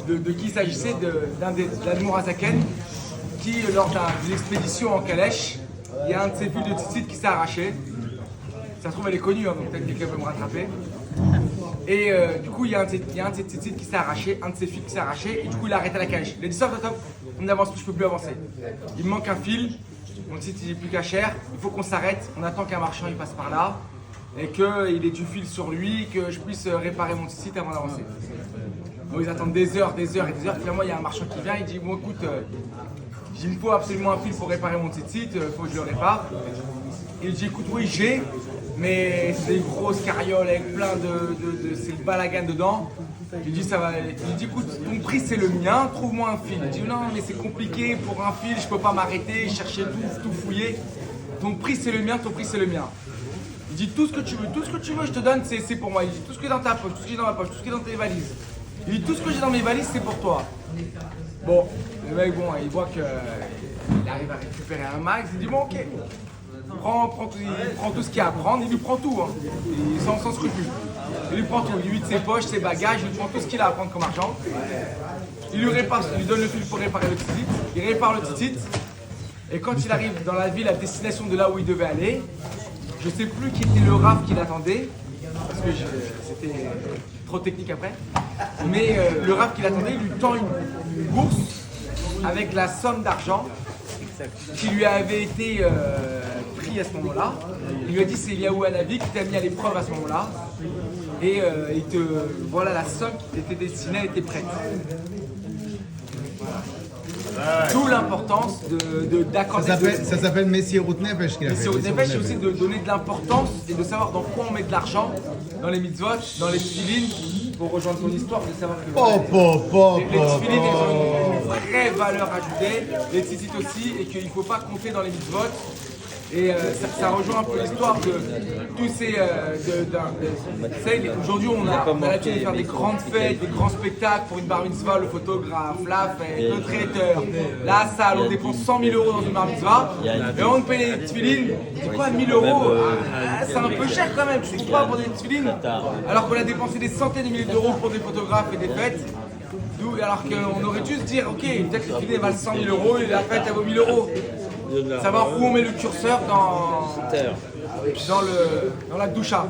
de qui il s'agissait, d'un Mourazaken qui, lors d'une expédition en calèche, il y a un de ses fils de tzitzit qui s'est arraché. Ça se trouve, elle est connue, hein, donc peut-être quelqu'un peut me rattraper. Et du coup, il y a un de ses tzitzit qui s'est arraché, un de ses fils qui s'est arraché, et du coup, il a arrêté la calèche. Il a dit stop, on n'avance plus, je peux plus avancer. Il me manque un fil, mon tzitzit n'est plus qu'à cher, il faut qu'on s'arrête, on attend qu'un marchand il passe par là, et qu'il ait du fil sur lui, que je puisse réparer mon tzitzit avant d'avancer. Donc ils attendent des heures et des heures. Finalement, il y a un marchand qui vient, il dit bon écoute, il me faut absolument un fil pour réparer mon tzitzit, il faut que je le répare. Il dit écoute, oui j'ai, mais c'est des grosses carrioles avec plein c'est le balagan dedans. Il dit ça va. Il dit écoute, ton prix c'est le mien, trouve-moi un fil. Il dit non mais c'est compliqué pour un fil, je peux pas m'arrêter, chercher tout fouiller. Ton prix c'est le mien, ton prix c'est le mien. Il dit tout ce que tu veux, je te donne, c'est pour moi. Il dit tout ce qui est dans ta poche, tout ce qui est dans ma poche, tout ce qui est dans tes valises. Il dit tout ce que j'ai dans mes valises c'est pour toi. Bon, le mec il voit qu'il arrive à récupérer un max, il dit bon ok. Il prend tout ce qu'il y a à prendre, il lui prend tout, hein. Sans scrupule. Il lui prend tout, il lui vide ses poches, ses bagages, il lui prend tout ce qu'il a à prendre comme argent. Il lui donne le fil pour réparer le tzitzit, il répare le tzitzit. Et quand il arrive dans la ville à destination de là où il devait aller, je ne sais plus qui était le rav qui l'attendait, parce que c'était trop technique après, mais le rav qui l'attendait lui tend une bourse avec la somme d'argent qui lui avait été pris à ce moment-là. Il lui a dit c'est Eliaou Hanavi qui t'a mis à l'épreuve à ce moment-là. Et voilà la somme qui t'était destinée, elle était prête. D'où l'importance d'accorder. Ça s'appelle Messirut Nefesh qu'il a fait. Messirut Nefesh, c'est aussi de donner de l'importance et de savoir dans quoi on met de l'argent, dans les mitzvot, dans les tefilines, pour rejoindre ton histoire, de savoir que les tefilines, elles ont une vraie valeur ajoutée, les tzitzit aussi, et qu'il ne faut pas compter dans les mitzvot. Et ça rejoint un peu l'histoire de tous ces. Aujourd'hui, on a l'habitude de faire des grandes fêtes, des grands spectacles pour une bar mitzvah, le photographe, la fête, le traiteur, la salle. On dépense 100 000 euros dans une bar mitzvah. Et on paye les tefilines. C'est quoi 1 000 euros? C'est un peu cher quand même, je trouve pas, pour des tefilines. Alors qu'on a dépensé des centaines de milliers d'euros pour des photographes et des fêtes. Alors qu'on aurait dû se dire, ok, peut-être que les tefilines valent 100 000 euros et la fête elle vaut 1 000 euros. Savoir où on met le curseur dans la doucha.